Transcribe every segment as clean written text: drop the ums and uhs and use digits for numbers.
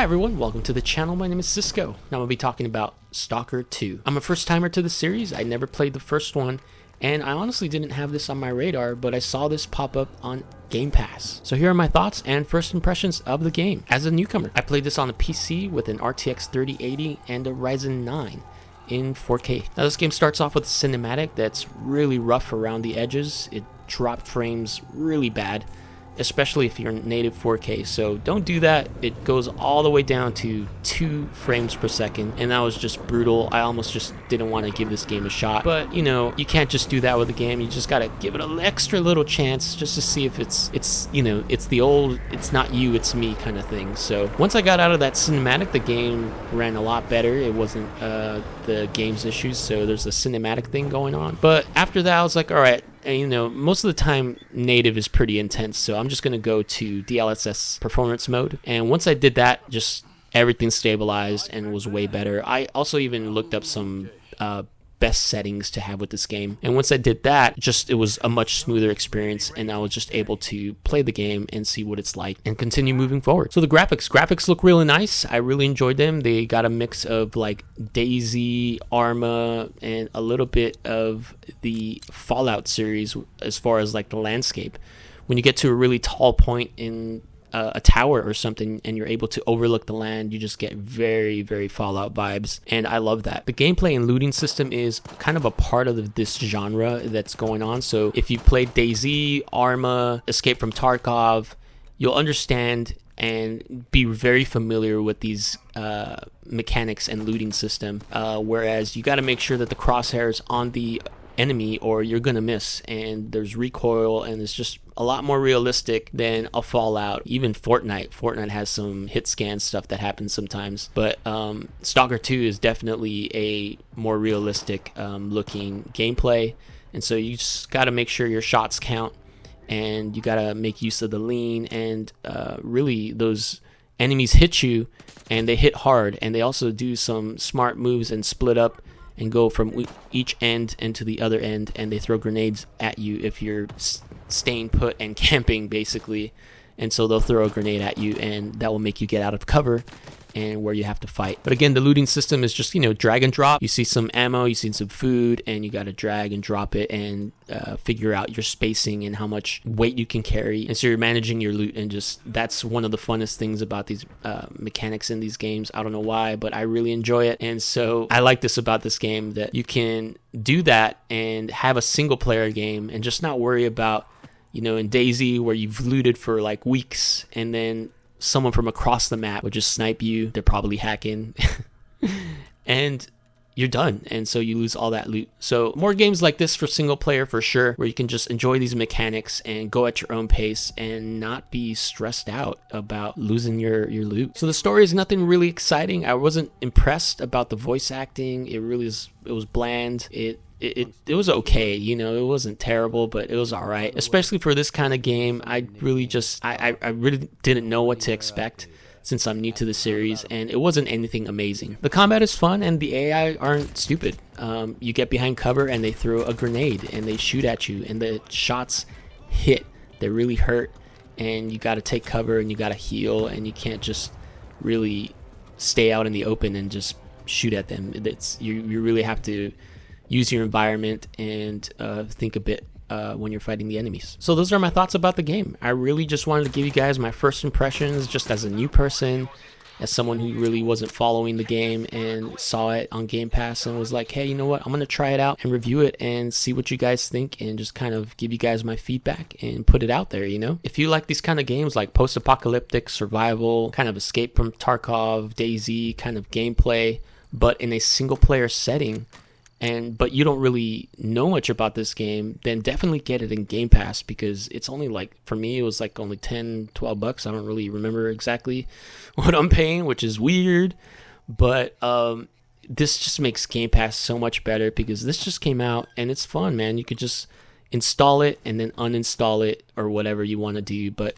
Hi everyone, welcome to the channel. My name is Siffco. Now I'm going to be talking about Stalker 2. I'm a first timer to the series. I never played the first one, and I honestly didn't have this on my radar, but I saw this pop up on Game Pass. So here are my thoughts and first impressions of the game. As a newcomer, I played this on a PC with an RTX 3080 and a Ryzen 9 in 4K. Now this game starts off with a cinematic that's really rough around the edges. It dropped frames really bad, especially if you're native 4K, so don't do that. It goes all the way down to 2 frames per second, and that was just brutal. I almost just didn't want to give this game a shot, but you know, you can't just do that with a game. You just gotta give it an extra little chance just to see if it's you know, it's the old it's not you, it's me kind of thing. So once I got out of that cinematic, the game ran a lot better. It wasn't the game's issues, so there's a cinematic thing going on. But after that, I was like, all right. And you know, most of the time native is pretty intense, so I'm just gonna go to DLSS performance mode. And once I did that, just everything stabilized and was way better. I also even looked up some best settings to have with this game, and once I did that, it was a much smoother experience, and I was just able to play the game and see what it's like and continue moving forward. So the graphics look really nice. I really enjoyed them. They got a mix of like Daisy, Arma, and a little bit of the Fallout series as far as like the landscape. When you get to a really tall point in a tower or something and you're able to overlook the land, you just get very, very Fallout vibes, and I love that. The gameplay and looting system is kind of a part of this genre that's going on. So if you played Daisy, Arma, Escape from Tarkov, you'll understand and be very familiar with these mechanics and looting system, whereas you got to make sure that the crosshairs on the enemy or you're gonna miss, and there's recoil, and it's just a lot more realistic than a Fallout. Even Fortnite has some hit scan stuff that happens sometimes, but Stalker 2 is definitely a more realistic looking gameplay, and so you just got to make sure your shots count, and you got to make use of the lean, and really those enemies hit you and they hit hard, and they also do some smart moves and split up and go from each end into the other end, and they throw grenades at you if you're staying put and camping basically, and so they'll throw a grenade at you and that will make you get out of cover and where you have to fight. But again, the looting system is just, you know, drag and drop. You see some ammo, you see some food, and you got to drag and drop it and figure out your spacing and how much weight you can carry, and so you're managing your loot, and just that's one of the funnest things about these mechanics in these games. I don't know why, but I really enjoy it, and so I like this about this game, that you can do that and have a single player game and just not worry about, you know, in Daisy where you've looted for like weeks and then someone from across the map would just snipe you. They're probably hacking and you're done, and so you lose all that loot. So more games like this for single player for sure, where you can just enjoy these mechanics and go at your own pace and not be stressed out about losing your loot. So the story is nothing really exciting. I wasn't impressed about the voice acting. It was bland. It was okay, you know, it wasn't terrible, but it was all right. Especially for this kind of game, I really didn't know what to expect since I'm new to the series, and it wasn't anything amazing. The combat is fun, and the AI aren't stupid. You get behind cover, and they throw a grenade, and they shoot at you, and the shots hit. They really hurt, and you got to take cover, and you got to heal, and you can't just really stay out in the open and just shoot at them. You really have to use your environment and think a bit when you're fighting the enemies. So those are my thoughts about the game. I really just wanted to give you guys my first impressions, just as a new person, as someone who really wasn't following the game and saw it on Game Pass and was like, hey, you know what, I'm gonna try it out and review it and see what you guys think, and just kind of give you guys my feedback and put it out there, you know. If you like these kind of games, like post-apocalyptic survival, kind of Escape from Tarkov, Daisy kind of gameplay, but in a single player setting, but you don't really know much about this game, then definitely get it in Game Pass, because it's only like, for me, it was like only 10, 12 bucks. I don't really remember exactly what I'm paying, which is weird, but this just makes Game Pass so much better, because this just came out and it's fun, man. You could just install it and then uninstall it or whatever you want to do. But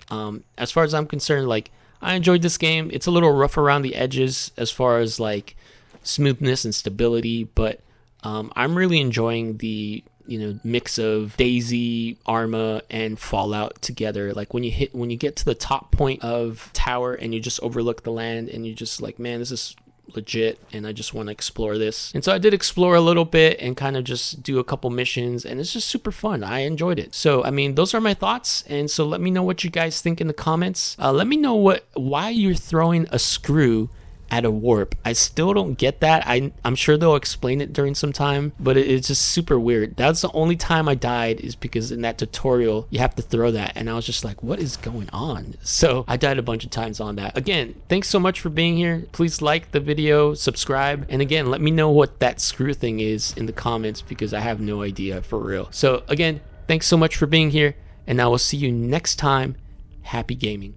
as far as I'm concerned, like, I enjoyed this game. It's a little rough around the edges as far as like smoothness and stability, but I'm really enjoying the you know, mix of Daisy, Arma, and Fallout together. Like when you get to the top point of tower and you just overlook the land and you're just like, man, this is legit and I just want to explore this. And so I did explore a little bit and kind of just do a couple missions, and it's just super fun. I enjoyed it. So I mean, those are my thoughts, and so let me know what you guys think in the comments. Let me know why you're throwing a screw at a warp. I still don't get that. I'm sure they'll explain it during some time, but it's just super weird. That's the only time I died, is because in that tutorial you have to throw that, and I was just like, what is going on? So I died a bunch of times on that. Again, thanks so much for being here. Please like the video, subscribe, and again, let me know what that screw thing is in the comments, because I have no idea for real. So again, thanks so much for being here, and I will see you next time. Happy gaming.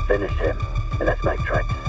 Finish him, and let's make tracks.